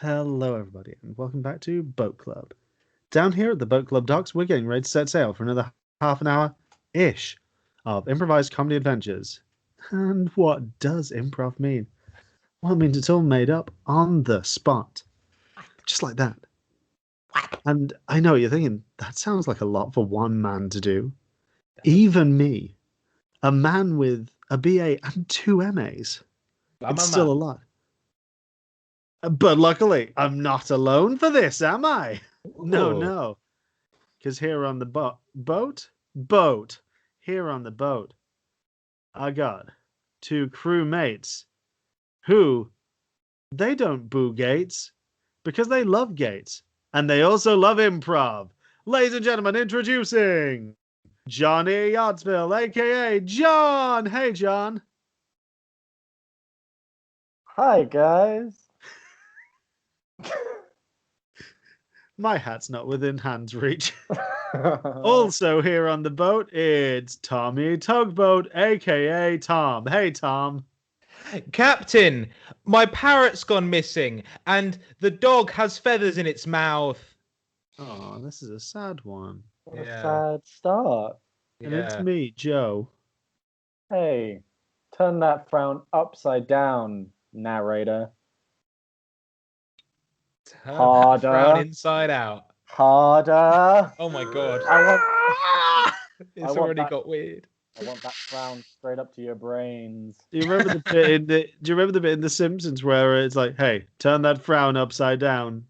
Hello, everybody, and welcome back to Boat Club. Down here at the Boat Club docks, we're getting ready to set sail for another half an hour-ish of improvised comedy adventures. And what does improv mean? Well, it means it's all made up on the spot. Just like that. And I know you're thinking, that sounds like a lot for one man to do. Even me, a man with a BA and 2 MAs. It's still a lot. But luckily, I'm not alone for this, am I? No. Because here on the boat, here on the boat, I got 2 crewmates who, they don't boo Gates because they love Gates. And they also love improv. Ladies and gentlemen, introducing Johnny Yachtsville, a.k.a. John. Hey, John. Hi, guys. My hat's not within hand's reach. Also here on the boat, it's Tommy Tugboat, a.k.a. Tom. Hey, Tom. Captain, my parrot's gone missing, and the dog has feathers in its mouth. Oh, this is a sad one. What a sad start. And it's me, Joe. Hey, turn that frown upside down, narrator. Turn Harder. that frown inside out. Harder. Oh my god. It's already got weird. I want that frown straight up to your brains. Do you remember the bit in The Simpsons where it's like, hey, turn that frown upside down?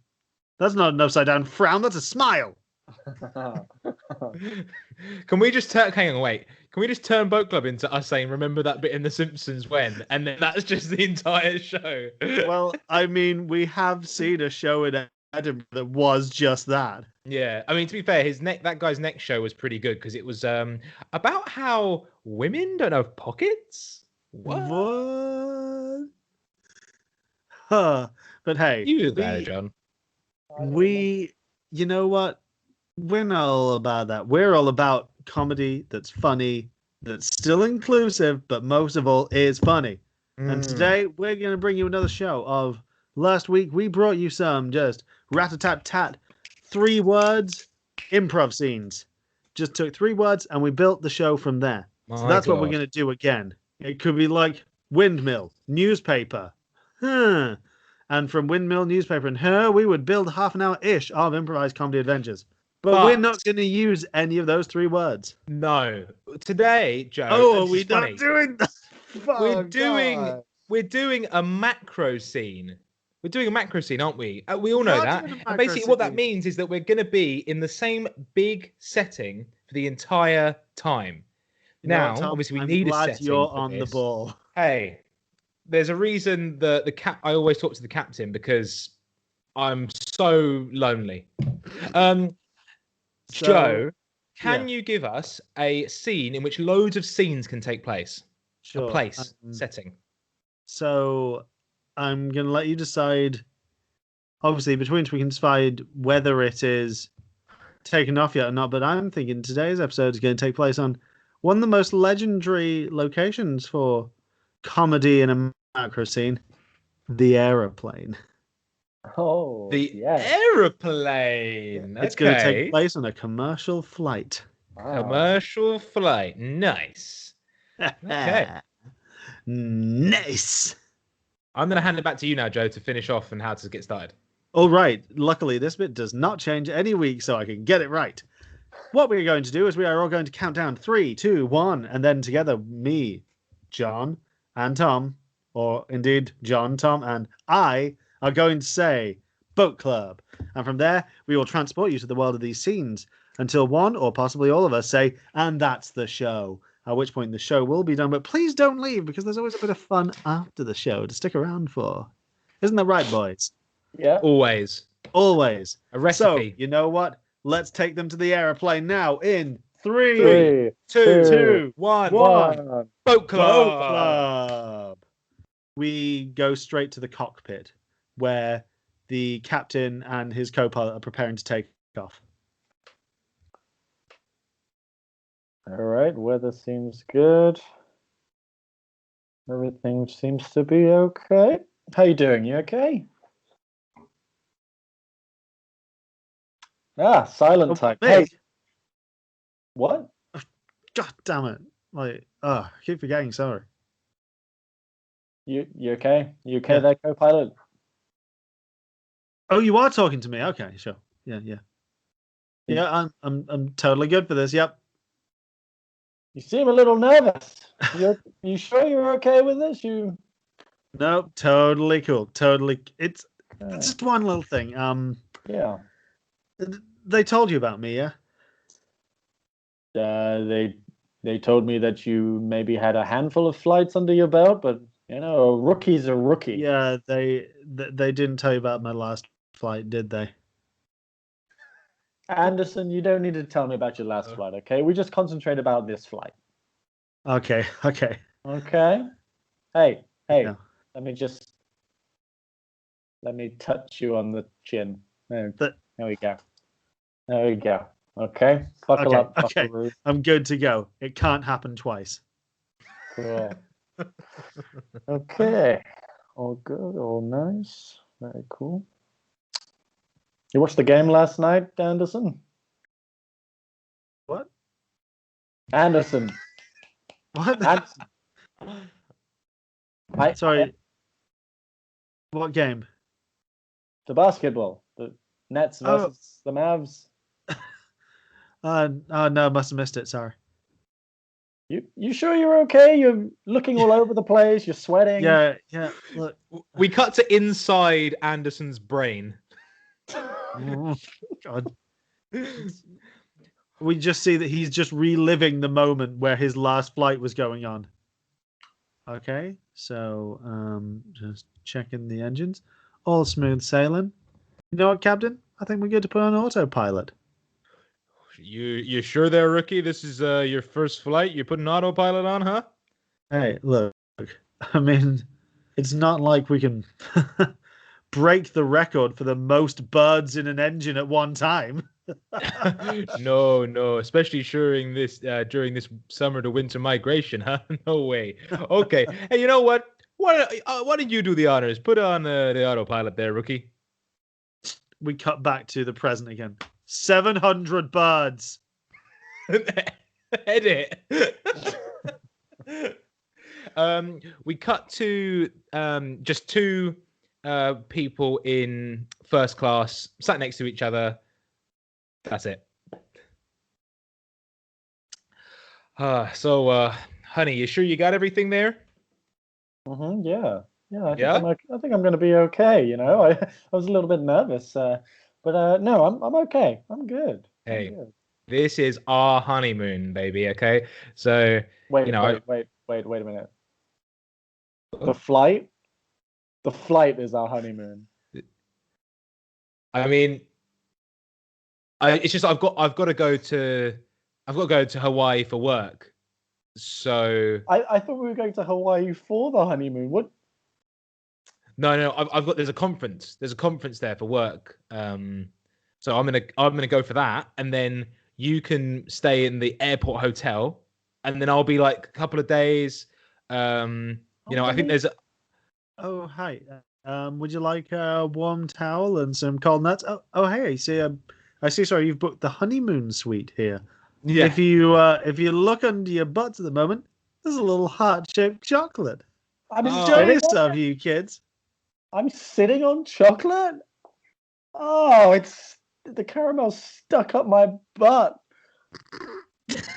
That's not an upside down frown, that's a smile. Can we just turn Can we just turn Boat Club into us saying, remember that bit in The Simpsons when? And then that's just the entire show. Well, I mean, we have seen a show in Edinburgh that was just that. Yeah, I mean, to be fair, that guy's next show was pretty good because it was about how women don't have pockets. What? Huh. But hey, You there, John. You know what? We're not all about that. We're all about comedy that's funny, that's still inclusive, but most of all is funny. And today we're going to bring you another show of last week. We brought you some just rat-a-tat-tat, 3 words, improv scenes. Just took 3 words and we built the show from there. So that's what we're going to do again. It could be like windmill, newspaper. And from windmill, newspaper, and we would build half an hour-ish of improvised comedy adventures. But we're not going to use any of those 3 words. No. Today, Joe. Oh, are we not doing that? We're doing a macro scene. We're doing a macro scene, aren't we? We all know that. And basically what that means is that we're going to be in the same big setting for the entire time. Now, obviously, we need a setting. You're on the ball. Hey, there's a reason I always talk to the captain because I'm so lonely. Joe, can you give us a scene in which loads of scenes can take place? Sure. A place, setting. So I'm going to let you decide. Obviously, between us, we can decide whether it is taken off yet or not. But I'm thinking today's episode is going to take place on one of the most legendary locations for comedy in a macro scene, the Aeroplane. Oh, the Aeroplane. It's going to take place on a commercial flight. Wow. Commercial flight. Nice. Okay. Nice. I'm going to hand it back to you now, Joe, to finish off and how to get started. All right. Luckily, this bit does not change any week, so I can get it right. What we're going to do is we are all going to count down 3, 2, 1, and then together, me, John, and Tom, or indeed John, Tom, and I are going to say Boat Club. And from there, we will transport you to the world of these scenes until one or possibly all of us say, and that's the show. At which point the show will be done. But please don't leave because there's always a bit of fun after the show to stick around for. Isn't that right, boys? Yeah. Always. Always. A recipe. So, you know what? Let's take them to the Aeroplane now in 3, 2, 1. Boat Club. Boat Club. We go straight to the cockpit where the captain and his co-pilot are preparing to take off. All right, weather seems good. Everything seems to be okay. How you doing? You okay? Silent type. Me? Hey, what? God damn it! Like, I keep forgetting. Sorry. You okay? You okay Yeah. there, co-pilot? Oh, you are talking to me. Okay, sure. Yeah. Yeah, I'm totally good for this. Yep. You seem a little nervous. You sure you're okay with this? No, totally cool. Totally. It's just one little thing. Yeah. They told you about me, yeah? They told me that you maybe had a handful of flights under your belt, but a rookie's a rookie. Yeah, they didn't tell you about my last flight, did they? Anderson, you don't need to tell me about your last flight, okay? We just concentrate about this flight. Okay. Okay? Hey, Yeah. let me touch you on the chin. There we go. There we go. Okay? Buckle up, okay. buckaroo. I'm good to go. It can't happen twice. Cool. Okay. All good, all nice. Very cool. You watched the game last night, Anderson? What? Anderson. What? Anderson. Sorry. What game? The basketball. The Nets versus the Mavs. Oh no, must have missed it. Sorry. You sure you're okay? You're looking all over the place. You're sweating. Yeah. Look. We cut to inside Anderson's brain. God. We just see that he's just reliving the moment where his last flight was going on. Okay, so just checking the engines. All smooth sailing. You know what, Captain? I think we're good to put on autopilot. You sure there, rookie? This is your first flight? You're putting autopilot on, huh? Hey, look. I mean, it's not like we can break the record for the most birds in an engine at one time. No, especially during this summer to winter migration, huh? No way. Okay, hey, you know what? Why don't you do the honors? Put on the autopilot there, rookie. We cut back to the present again. 700 birds. Edit. We cut to just two people in first class sat next to each other. That's it. So, honey, you sure you got everything there? Yeah. I think I'm going to be okay. I was a little bit nervous, but no, I'm okay. I'm good. Hey, I'm good. This is our honeymoon, baby. Okay, so wait a minute. The flight is our honeymoon. I mean, it's just I've got to go to Hawaii for work. So I thought we were going to Hawaii for the honeymoon. What? No. There's a conference. There's a conference there for work. So I'm gonna go for that, and then you can stay in the airport hotel, and then I'll be like a couple of days. I think there's. Oh hi. Would you like a warm towel and some cold nuts? Oh hey, I see. Sorry, you've booked the honeymoon suite here. Yeah. If you look under your butts at the moment, there's a little heart-shaped chocolate. Enjoy yourself, you kids. I'm sitting on chocolate. Oh, it's the caramel stuck up my butt. This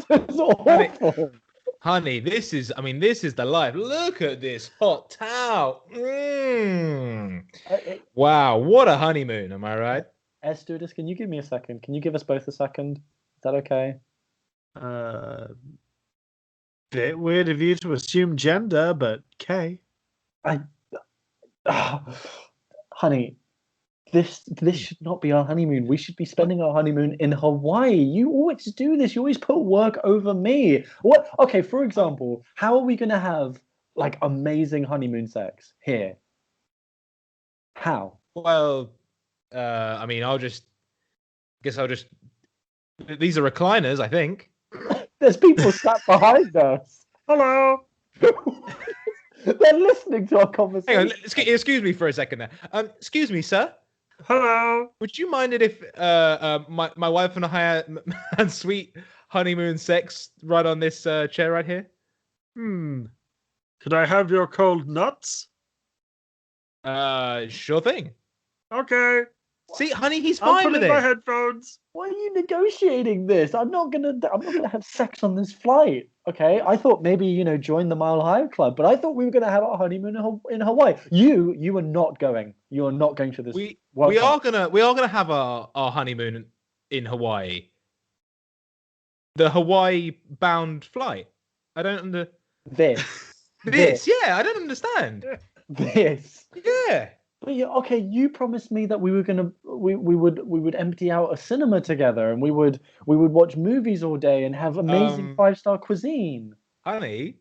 is awful. Honey, this is the life. Look at this hot towel. Wow, what a honeymoon. Am I right? Stewardess, can you give me a second? Can you give us both a second? Is that okay? Bit weird of you to assume gender, but okay. Honey, this should not be our honeymoon. We should be spending our honeymoon in Hawaii. You always do this. You always put work over me. What? Okay, for example, how are we going to have like amazing honeymoon sex here? How? Well, I'll just. These are recliners, I think. There's people sat behind us. Hello. They're listening to our conversation. Hang on, excuse me for a second there. Excuse me, sir. Hello. Would you mind it if my wife and I had sweet honeymoon sex right on this chair right here? Could I have your cold nuts? Sure thing. Okay. See, honey, he's I'll fine put with in it. my headphones. Why are you negotiating this? I'm not gonna have sex on this flight. Okay, I thought maybe join the Mile High Club, but I thought we were gonna have our honeymoon in Hawaii. You are not going. You are not going to this. We World Cup. are gonna have our honeymoon in Hawaii. The Hawaii bound flight. I don't under This. Yeah, I don't understand. This. Yeah. But okay, you promised me that we would empty out a cinema together and we would watch movies all day and have amazing 5-star cuisine. Honey,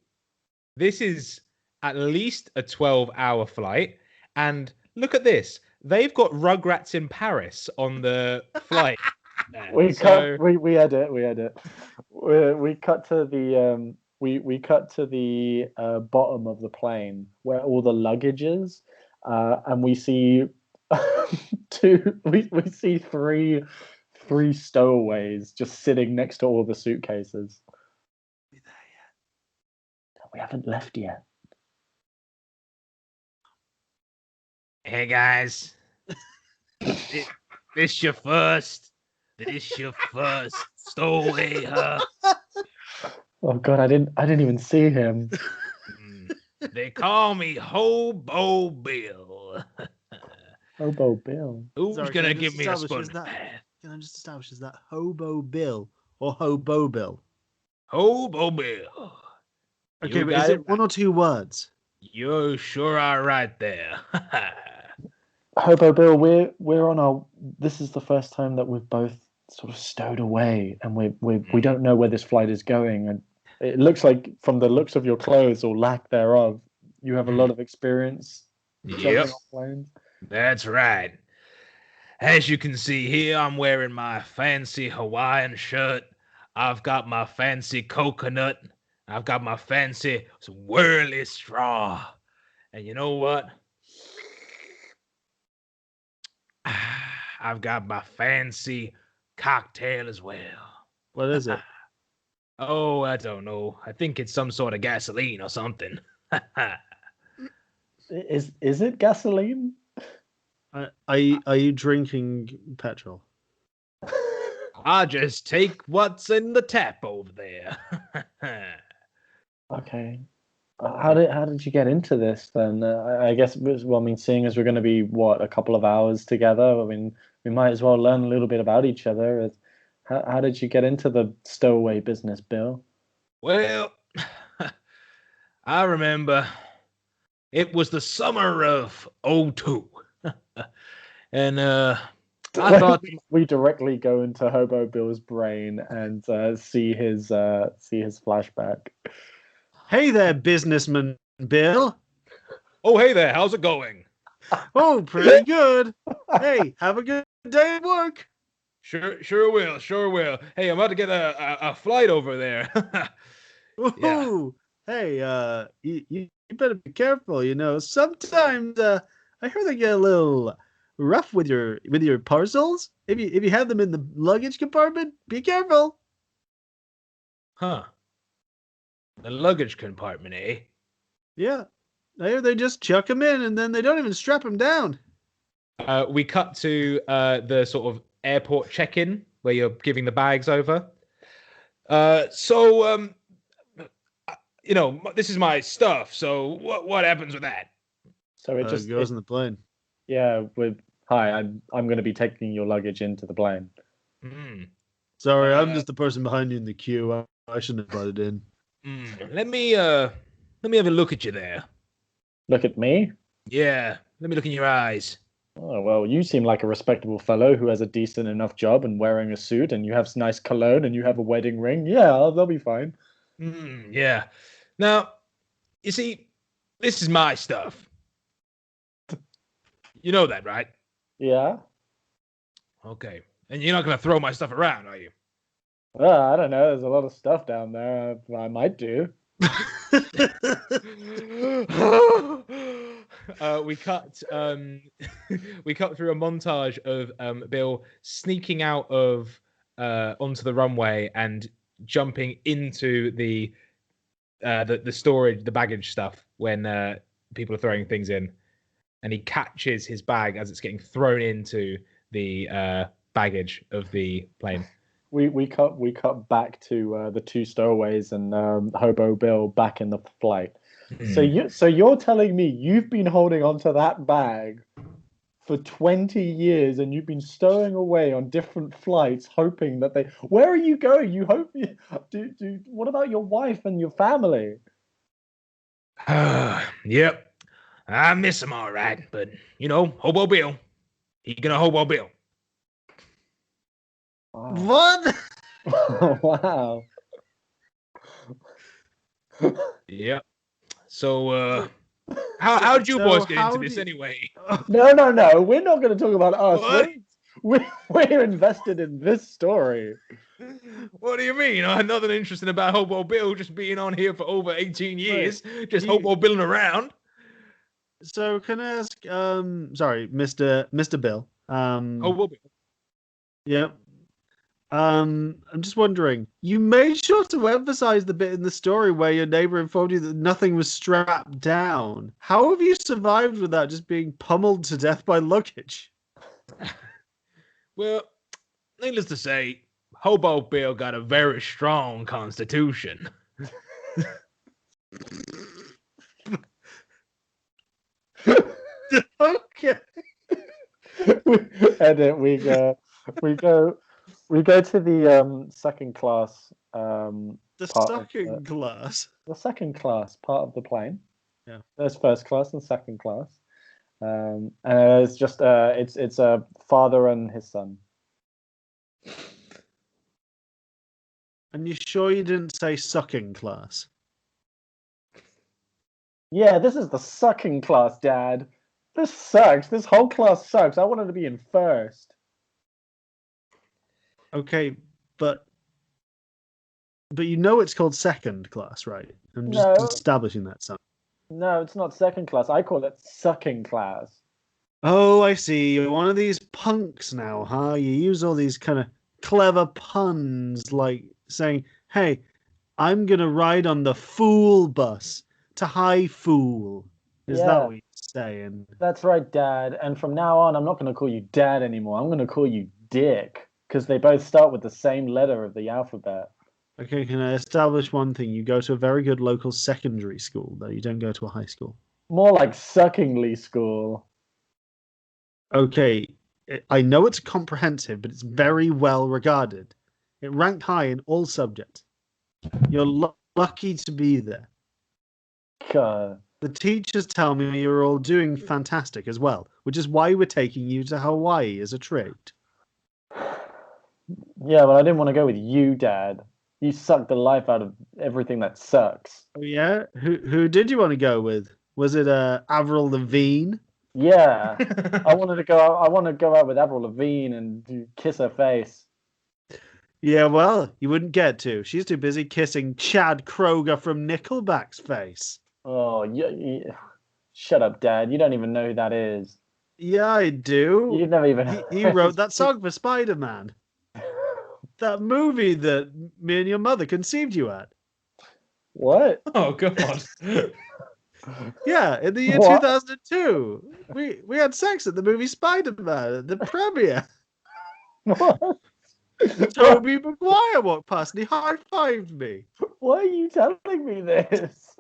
this is at least a 12-hour flight, and look at this. They've got Rugrats in Paris on the flight. We edit. We cut to the we cut to the bottom of the plane where all the luggage is. And we see we see three stowaways just sitting next to all the suitcases. Are we there yet? We haven't left yet. Hey guys, this your first stowaway, huh? Oh God, I didn't even see him. They call me Hobo Bill. Hobo Bill. Who's gonna give me a spun? Can I just establish is that Hobo Bill or Hobo Bill? Hobo Bill. Okay, but is it one or two words? You sure are right there. Hobo Bill, we're on our. This is the first time that we've both sort of stowed away, and we don't know where this flight is going, and it looks like from the looks of your clothes or lack thereof, you have a lot of experience. Yep, that's right. As you can see here, I'm wearing my fancy Hawaiian shirt. I've got my fancy coconut. I've got my fancy swirly straw. And you know what? I've got my fancy cocktail as well. What is it? Oh, I don't know. I think it's some sort of gasoline or something. Is it gasoline? Are you drinking petrol? I just take what's in the tap over there. Okay. How did you get into this then? I guess, well, I mean, seeing as we're going to be a couple of hours together, I mean, we might as well learn a little bit about each other. How did you get into the stowaway business, Bill? Well, I remember it was the summer of '02, and I thought we directly go into Hobo Bill's brain and see his flashback. Hey there, businessman Bill. Oh, hey there. How's it going? Oh, pretty good. Hey, have a good day at work. Sure will. Hey, I'm about to get a flight over there. Ooh, yeah. Hey, you better be careful. Sometimes I hear they get a little rough with your parcels. If you have them in the luggage compartment, be careful. Huh? The luggage compartment, eh? Yeah, I hear they just chuck them in and then they don't even strap them down. We cut to the sort of airport check-in where you're giving the bags over. This is my stuff. So what happens with that? So it just goes in the plane. Yeah. Hi, I'm going to be taking your luggage into the plane. Sorry, I'm just the person behind you in the queue. I shouldn't have butted in. Let me have a look at you there. Look at me? Yeah. Let me look in your eyes. Oh, well, you seem like a respectable fellow who has a decent enough job and wearing a suit, and you have nice cologne, and you have a wedding ring. Yeah, they'll be fine. Yeah. Now, you see, this is my stuff. You know that, right? Yeah. Okay. And you're not going to throw my stuff around, are you? Well, I don't know. There's a lot of stuff down there. I might do. we cut we cut through a montage of Bill sneaking out of onto the runway and jumping into the storage, the baggage stuff when people are throwing things in, and he catches his bag as it's getting thrown into the baggage of the plane. We cut back to the two stowaways and Hobo Bill back in the flight. So you're telling me you've been holding onto that bag for 20 years and you've been stowing away on different flights, hoping that they. Where are you going? You hope. What about your wife and your family? Yep, I miss him all right, but Hobo Bill, he gonna Hobo Bill. Wow. What? Wow. Yep. So, how'd you boys get into this anyway? No. We're not going to talk about us. We're invested in this story. What do you mean? I had nothing interesting about Hobo Bill just being on here for over 18 years, just Hobo Billing around. So can I ask? Sorry, Mr. Bill. Hobo Bill. Yeah. I'm just wondering, you made sure to emphasize the bit in the story where your neighbor informed you that nothing was strapped down. How have you survived without just being pummeled to death by luggage? Well, needless to say, Hobo Bill got a very strong constitution. Okay. Edit. We go to the second class. The second class part of the plane. Yeah. There's first class and second class. And it's just it's a father and his son. And you sure you didn't say sucking class? Yeah, this is the sucking class, Dad. This sucks. This whole class sucks. I wanted to be in first. Okay, but you know it's called second class, right? I'm just establishing that, son. No, it's not second class. I call it sucking class. Oh, I see. You're one of these punks now, huh? You use all these kind of clever puns, like saying, hey, I'm going to ride on the fool bus to High Fool. Is that what you're saying? That's right, Dad. And from now on, I'm not going to call you Dad anymore. I'm going to call you Dick, because they both start with the same letter of the alphabet. Okay, can I establish one thing? You go to a very good local secondary school, though. You don't go to a high school. More like suckingly school. Okay, I know it's comprehensive, but it's very well regarded. It ranked high in all subjects. You're lucky to be there. God. The teachers tell me you're all doing fantastic as well, which is why we're taking you to Hawaii as a treat. Yeah, but I didn't want to go with you, Dad. You sucked the life out of everything that sucks. Oh yeah? Who did you want to go with? Was it Avril Lavigne? Yeah. I want to go out with Avril Lavigne and kiss her face. Yeah, well, you wouldn't get to. She's too busy kissing Chad Kroger from Nickelback's face. Oh, yeah. Shut up, Dad. You don't even know who that is. Yeah, I do. You've never even... He wrote that song for Spider-Man. That movie that me and your mother conceived you at. What? Oh, God. Yeah, in the year 2002. We had sex at the movie Spider-Man at the premiere. What? Tobey Maguire walked past and he high-fived me. Why are you telling me this?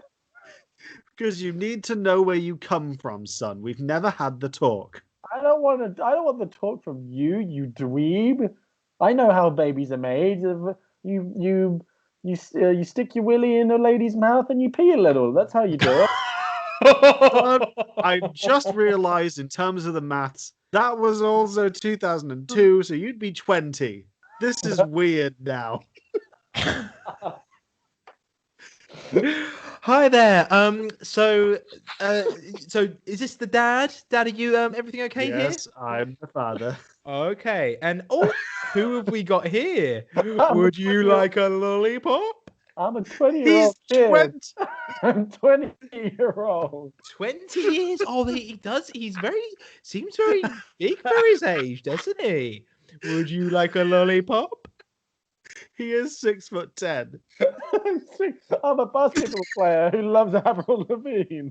Because you need to know where you come from, son. We've never had the talk. I don't want the talk from you, you dweeb. I know how babies are made. You stick your willy in a lady's mouth and you pee a little. That's how you do it. I just realized in terms of the maths, that was also 2002, so you'd be 20. This is weird now. Hi there. So is this the dad? Dad, are you everything okay here? Yes, I'm the father. Okay. And who have we got here? Would you like a lollipop? I'm a 20-year-old kid. 20. I'm 20-year-old. 20 years? Oh, he does. Seems very big for his age, doesn't he? Would you like a lollipop? He is 6'10". I'm a basketball player who loves Avril Lavigne.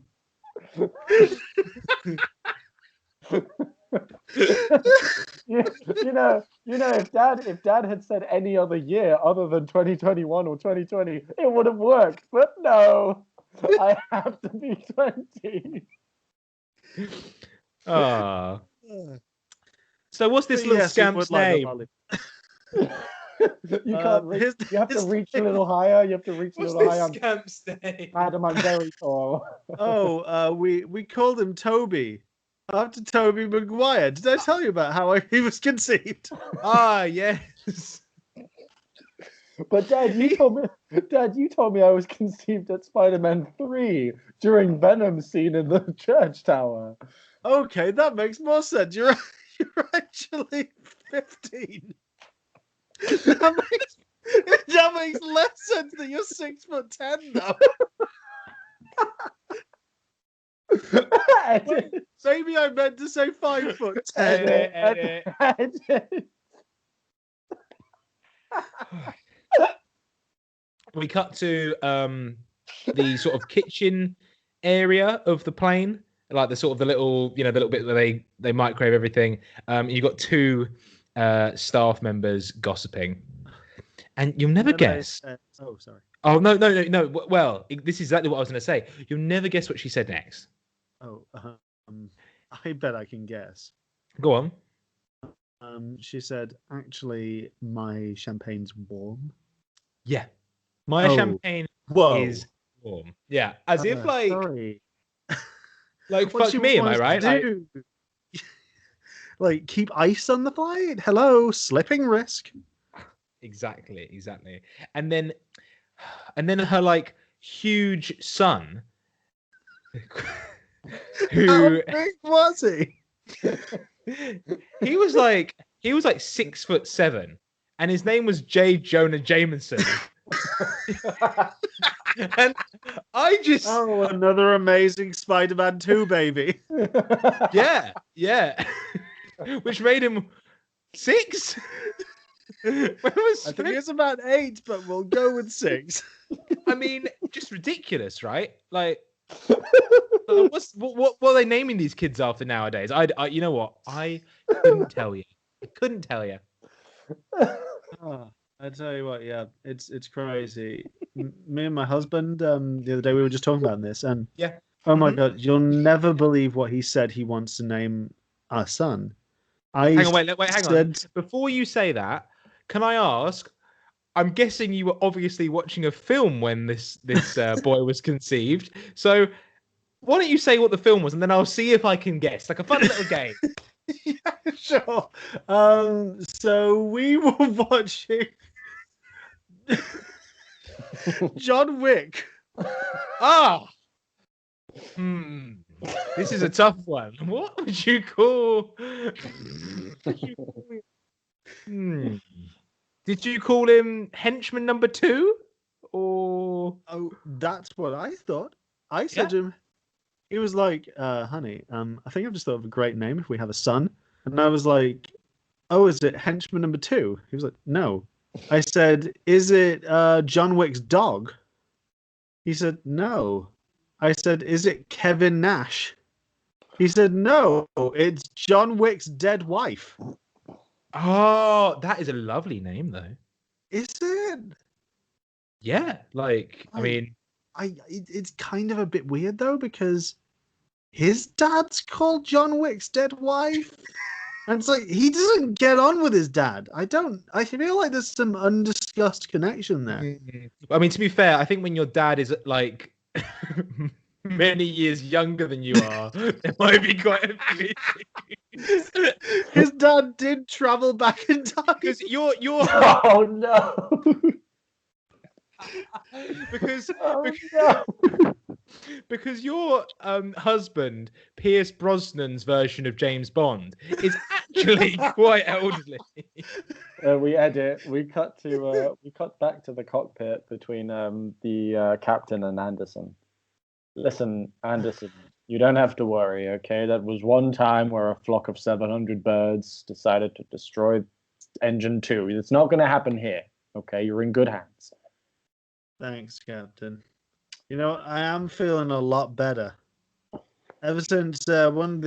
you know, if Dad had said any other year other than 2021 or 2020, it would have worked. But no, I have to be 20. Ah. So what's this little scamp's name? You can't reach. You have to reach a little higher. You have to reach a little higher. What's this scamp's name? Adam, I'm very tall. We called him Toby. After Toby Maguire. Did I tell you about how he was conceived? Ah, yes. But Dad, you told me I was conceived at Spider-Man 3 during Venom's scene in the church tower. Okay, that makes more sense. You're actually 15. That makes less sense that you're 6'10", though. Maybe I meant to say 5'10". Edit. We cut to the sort of kitchen area of the plane, like the little bit where they microwave everything. You've got two staff members gossiping, and you'll never guess. Oh, sorry. Oh no. Well, this is exactly what I was going to say. You'll never guess what she said next. Oh, I bet I can guess. Go on. She said, "Actually, my champagne's warm." Yeah, my champagne is warm. Yeah, as if like, sorry. Like fuck me, am I right? Like keep ice on the flight. Hello, slipping risk. Exactly. And then her like huge son. How big was he? He was like 6'7", and his name was J. Jonah Jameson. And I just another amazing Spider-Man 2 baby. Yeah. Which made him 6. I think it's about 8, but we'll go with 6. I mean, just ridiculous, right? Like, what are they naming these kids after nowadays? I you know what? I couldn't tell you. I tell you what, yeah, it's crazy. Me and my husband, the other day we were just talking about this, and yeah. Oh my God, you'll never believe what he said he wants to name our son. Hang on. Before you say that, can I ask? I'm guessing you were obviously watching a film when this boy was conceived. So why don't you say what the film was, and then I'll see if I can guess, like a fun little game. Yeah, sure. So we were watching John Wick. This is a tough one. What would you call? Did you call him henchman number 2, or? Oh, that's what I thought. I said to him, he was like, "Honey, I think I've just thought of a great name if we have a son." And I was like, "Oh, is it henchman number 2?" He was like, "No." I said, "Is it John Wick's dog?" He said, "No." I said, "Is it Kevin Nash?" He said, "No, it's John Wick's dead wife." Oh, that is a lovely name, though. Is it? Yeah, like, I mean... It's kind of a bit weird, though, because his dad's called John Wick's dead wife. And it's like, he doesn't get on with his dad. I feel like there's some undiscussed connection there. I mean, to be fair, I think when your dad is, like... many years younger than you are, there might be quite a few issues. His dad did travel back in time. Because you're Oh no. Because your husband, Pierce Brosnan's version of James Bond, is actually quite elderly. We cut back to the cockpit between the captain and Anderson. Listen, Anderson, you don't have to worry, okay? That was one time where a flock of 700 birds decided to destroy engine 2. It's not going to happen here, okay? You're in good hands. Thanks, Captain. You know, I am feeling a lot better. Ever since one of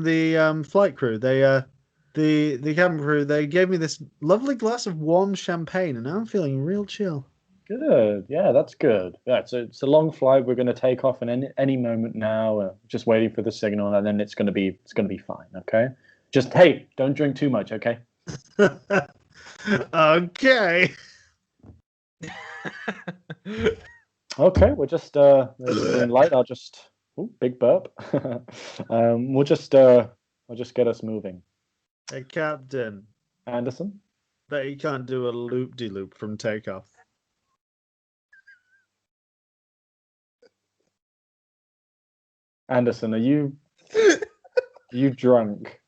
the flight crew, the cabin crew, they gave me this lovely glass of warm champagne, and now I'm feeling real chill. Good. Yeah, that's good. Yeah, it's a long flight. We're going to take off in any moment now. Just waiting for the signal, and then it's going to be fine. Okay. Just hey, don't drink too much. Okay. Okay. Okay. We're just green light. I'll just big burp. We'll just get us moving. Hey, Captain. Anderson. Bet you can't do a loop-de-loop from takeoff. Anderson, are you drunk?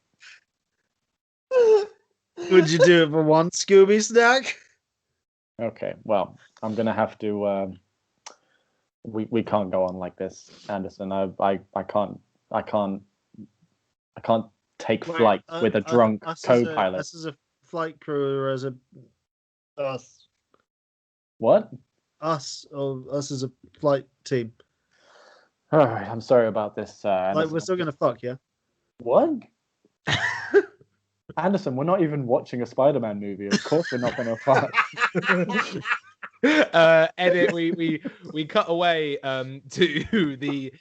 Would you do it for one Scooby snack? Okay, well, I'm gonna have to. We can't go on like this, Anderson. I can't take flight with a drunk co-pilot. Us as a flight crew, or as us. What? Us as a flight team. All right, I'm sorry about this. Like we're still gonna fuck, yeah? What? Anderson, we're not even watching a Spider-Man movie. Of course, we're not gonna fuck. Edit. We cut away to the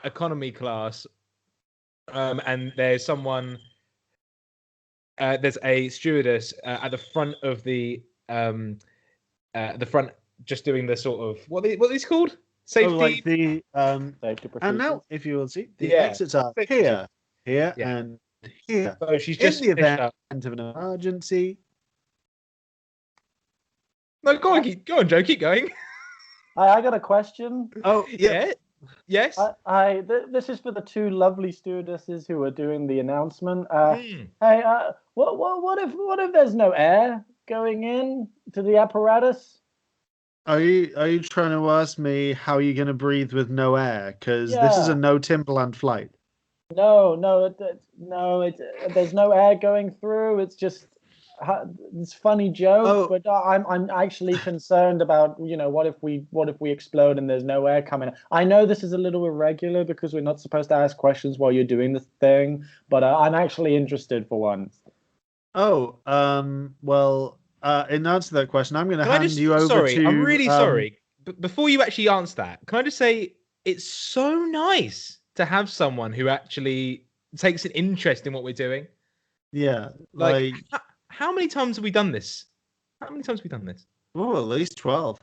economy class, and there's someone. There's a stewardess at the front of the front, just doing the sort of what are these called? Safety. Oh, like the Safety procedures. And now, if you will see, the exits are here, and here. So she's just in the event of an emergency. No, go on, Joe. Keep going. I got a question. Oh, yeah. Yes. This is for the two lovely stewardesses who are doing the announcement. Hey, what if there's no air going in to the apparatus? Are you trying to ask me how you're going to breathe with no air? Because this is a no Timberland flight. No, there's no air going through. It's just it's funny joke, but I'm actually concerned about what if we explode and there's no air coming. I know this is a little irregular because we're not supposed to ask questions while you're doing this thing, but I'm actually interested for once. Oh, well. In answer to that question, I'm going to hand you over sorry, to... I'm really sorry. But before you actually answer that, can I just say it's so nice to have someone who actually takes an interest in what we're doing. Yeah. Like how many times have we done this? How many times have we done this? Oh, at least 12.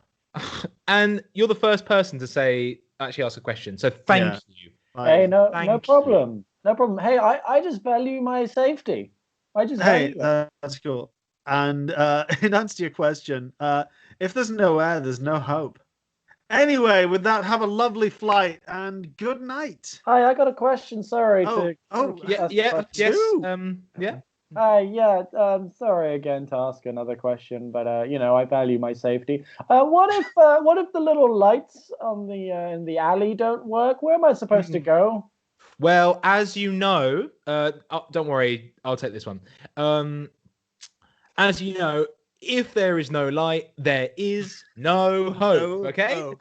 And you're the first person to actually ask a question. So thank you. Hey, no problem. No problem. Hey, I just value my safety. That's cool. And in answer to your question, if there's no air, there's no hope. Anyway, with that, have a lovely flight and good night. Hi, I got a question. Sorry. Yes. Sorry again to ask another question, but I value my safety. What if the little lights on the in the alley don't work? Where am I supposed to go? Well, as you know, don't worry, I'll take this one. As you know, if there is no light, there is no hope. Okay.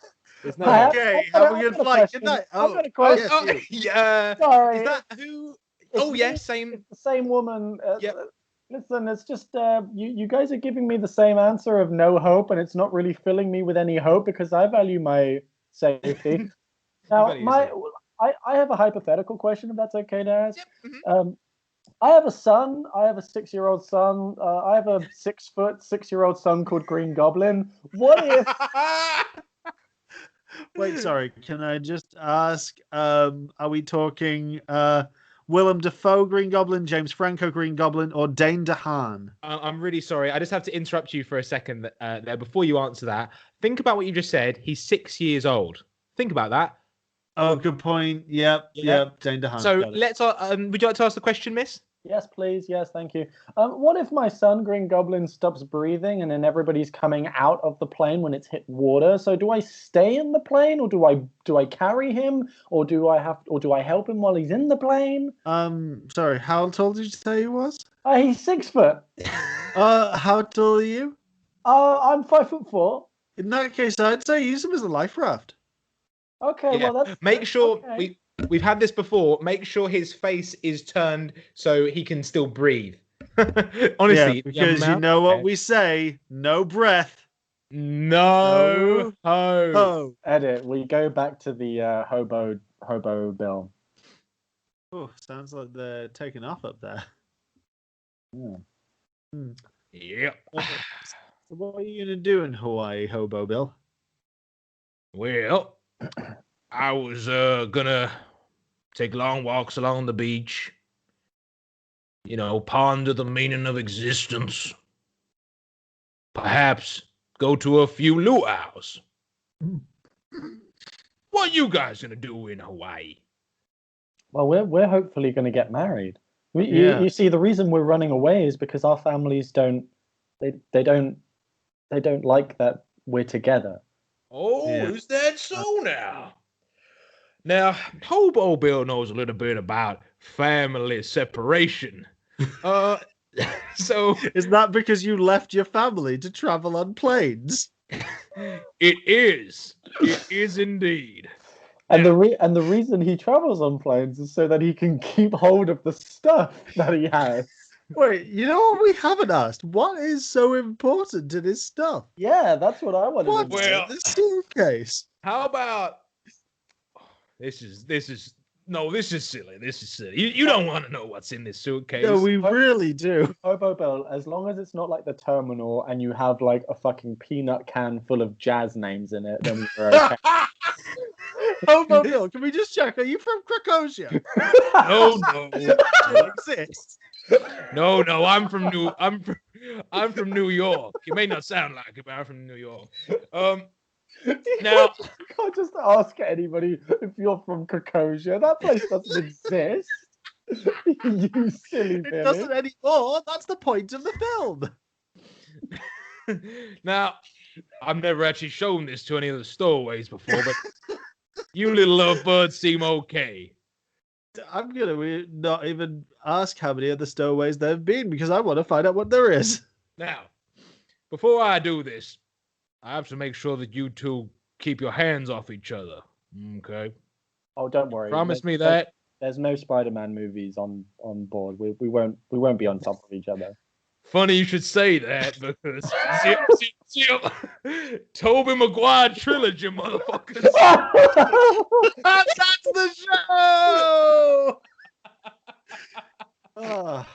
There's no hope. Okay. Have a good flight. Good night. I've got a question. Sorry. Is that who? Yes, same. It's the same woman. Yep. Listen, it's just you guys are giving me the same answer of no hope, and it's not really filling me with any hope because I value my safety. Now, I have a hypothetical question, if that's okay to ask. Yep. Mm-hmm. I have a son. I have a 6-year-old son. I have a 6-foot 6-year-old son called Green Goblin. What if? Wait, sorry. Can I just ask? Are we talking Willem Dafoe Green Goblin, James Franco Green Goblin, or Dane DeHaan? I'm really sorry. I just have to interrupt you for a second there before you answer that. Think about what you just said. He's 6 years old. Think about that. Oh, good point. Yep. Dane DeHaan. So let's. Would you like to ask the question, Miss? Yes, please. Yes, thank you. What if my son, Green Goblin, stops breathing and then everybody's coming out of the plane when it's hit water? So do I stay in the plane, or do I carry him, or do I help him while he's in the plane? Sorry, how tall did you say he was? He's 6 foot. How tall are you? I'm 5'4". In that case, I'd say use him as a life raft. Okay, Yeah. well that's Make sure okay. we've had this before. Make sure his face is turned so he can still breathe. Honestly, Yeah, because you know what we say: no breath, no ho. ho. Edit. We go back to the hobo bill. Oh, sounds like they're taking off up there. Yeah. Yep. So what are you gonna do in Hawaii, Hobo Bill? Well, I was gonna take long walks along the beach. You know, ponder the meaning of existence. Perhaps go to a few luau's. What you guys gonna do in Hawaii? Well, we're hopefully going to get married. Yeah. You see, the reason we're running away is because our families don't like that we're together. Oh, Yeah. is that so now? Now, Hobo Bill knows a little bit about family separation. So Is that because you left your family to travel on planes? it is. It is indeed. And the reason he travels on planes is so that he can keep hold of the stuff that he has. Wait, you know what we haven't asked? What is so important in his stuff? Yeah, that's what I wanted to know. What's in the suitcase? How about this is silly. This is silly. You don't want to know what's in this suitcase. No, we really do. Hobo Bill, as long as it's not like the terminal and you have like a fucking peanut can full of jazz names in it, then we're okay. Hobo Bill, can we just check? Are you from Krakosia? No. It exists. No, I'm from New York. You may not sound like it, but I'm from New York. Now You can't just ask anybody if you're from Krakosia. That place doesn't exist. You silly It Billy. doesn't anymore. That's the point of the film. Now, I've never actually shown this to any of the stowaways before, but you little lovebirds seem okay. I'm gonna not even ask how many other stowaways there have been because I want to find out what there is. Now, before I do this, I have to make sure that you two keep your hands off each other. Okay? Oh, don't worry. Promise me that. There's no Spider-Man movies on board. We won't be on top of each other. Funny you should say that because Tobey Maguire trilogy, motherfuckers. That's the show. Oh,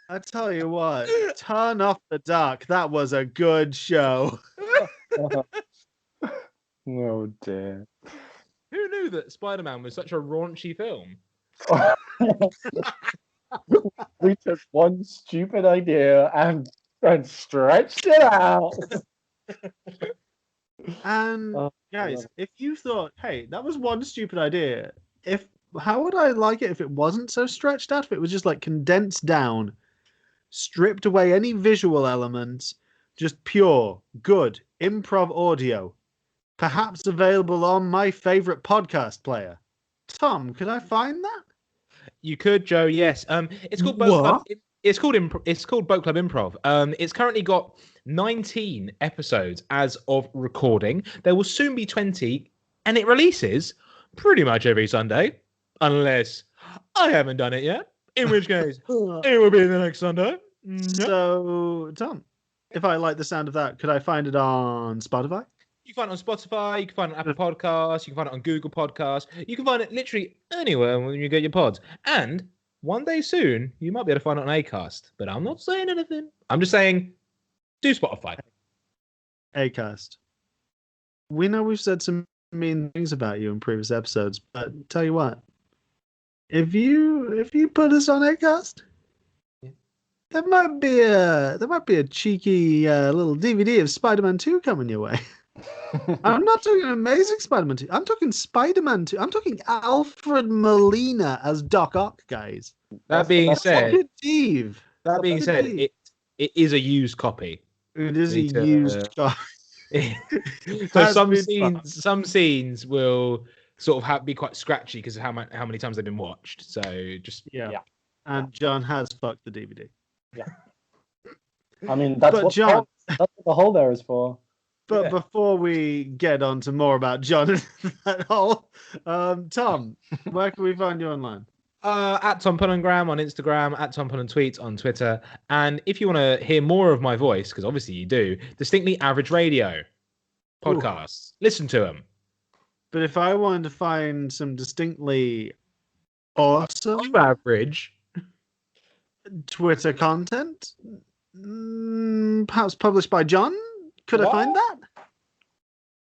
I tell you what, turn off the dark. That was a good show. Oh dear. Who knew that Spider-Man was such a raunchy film? We took one stupid idea and stretched it out. And Oh, guys, if you thought, hey, that was one stupid idea, how would I like it if it wasn't so stretched out? If it was just like condensed down, stripped away any visual elements, just pure, good improv audio, perhaps available on my favorite podcast player. Tom, could I find that? You could, Joe. Yes. It's called Boat Club. It's called Boat Club Improv. It's currently got 19 episodes as of recording. There will soon be 20, and it releases pretty much every Sunday, unless I haven't done it yet. In which case, it will be the next Sunday. So, Tom, if I like the sound of that, could I find it on Spotify? You can find it on Spotify, you can find it on Apple Podcasts, you can find it on Google Podcasts, you can find it literally anywhere when you get your pods. And one day soon, you might be able to find it on Acast. But I'm not saying anything. I'm just saying, do Spotify. Acast. We know we've said some mean things about you in previous episodes, but tell you what, if you put us on Acast, there might be a cheeky little DVD of Spider-Man 2 coming your way. I'm not talking Amazing Spider-Man 2. I'm talking Spider-Man 2. I'm talking Alfred Molina as Doc Ock, guys. That being said, Good Steve. it is a used copy. It is a We need to- used copy. So Has been fun. some scenes will sort of be quite scratchy because of how many times they've been watched. So just Yeah. And John has fucked the DVD. Yeah. I mean, that's what John, that's what the hole there is for. But before we get on to more about John and that hole, Tom, where can we find you online? At Tom Pullengram on Instagram, at Tom Pullen Tweets on Twitter. And if you want to hear more of my voice, because obviously you do, Distinctly Average Radio podcasts. Listen to them. But if I wanted to find some distinctly awesome average Twitter content, perhaps published by John, could I find that?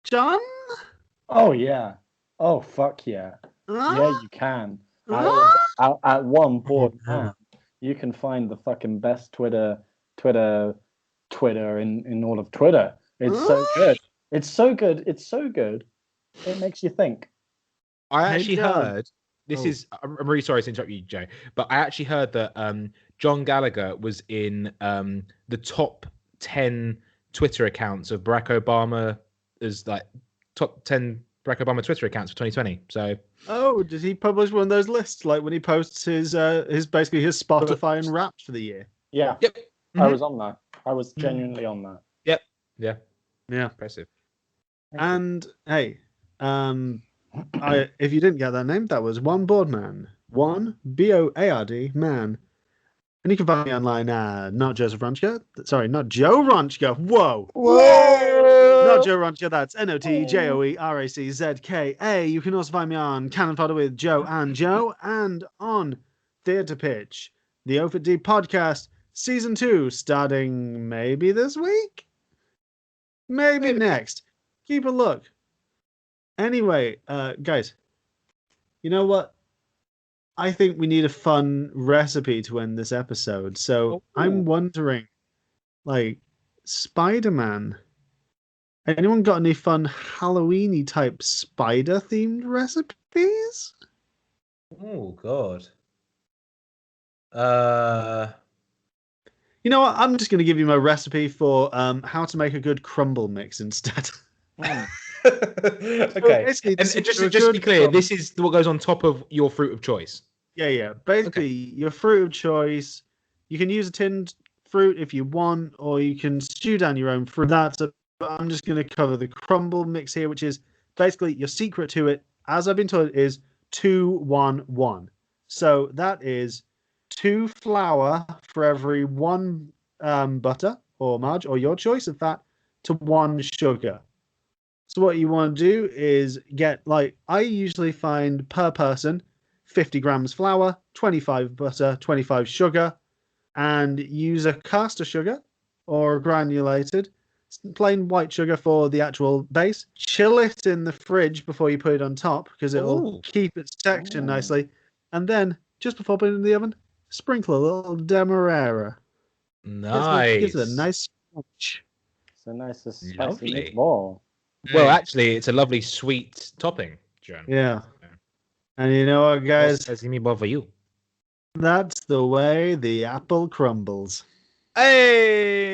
John? Oh, yeah. Oh, fuck yeah. Yeah, you can. At one board, man, you can find the fucking best Twitter in all of Twitter. It's so good. It's so good. It's so good. It makes you think. I actually heard I'm really sorry to interrupt you, Joe, but I actually heard that John Gallagher was in the top 10 Twitter accounts of Barack Obama as like top 10 Barack Obama Twitter accounts for 2020. So did he publish one of those lists like when he posts his basically his Spotify and Wrapped for the year? Yeah. Yep. Mm-hmm. I was on that. I was genuinely on that. Yep. Yeah. Impressive. And hey, if you didn't get that name, that was One Board Man. One BOARD man. And you can find me online not Joseph Ronchka. Sorry, not Joe Ronchka. Whoa. Not Joe Ronchka, that's NOTJOERACZKA. You can also find me on Cannon Fodder with Joe and Joe and on Theatre Pitch, the O for D podcast, season 2, starting maybe this week? Maybe next. Keep a look. Anyway, guys, you know what? I think we need a fun recipe to end this episode. So I'm wondering, like, Spider-Man. Anyone got any fun Halloween-y type spider-themed recipes? Oh God. You know what? I'm just going to give you my recipe for how to make a good crumble mix instead. Okay. And just to be clear, this is what goes on top of your fruit of choice. Yeah. Basically, your fruit of choice. You can use a tinned fruit if you want, or you can stew down your own fruit. But I'm just going to cover the crumble mix here, which is basically your secret to it, as I've been told, is 2-1-1. So that is 2 flour for every 1 butter or margarine or your choice of fat to 1 sugar. So what you want to do is get, like, I usually find per person 50 grams flour, 25 butter, 25 sugar, and use a caster sugar or granulated, plain white sugar for the actual base. Chill it in the fridge before you put it on top because it'll keep its texture nicely. And then, just before putting it in the oven, sprinkle a little demerara. Nice. Gives it a nice crunch. It's a nice spicy Lovely. meatball. Well, actually, it's a lovely sweet topping, John. Yeah. And you know what, guys? Spicy meatball for you. That's the way the apple crumbles. Hey!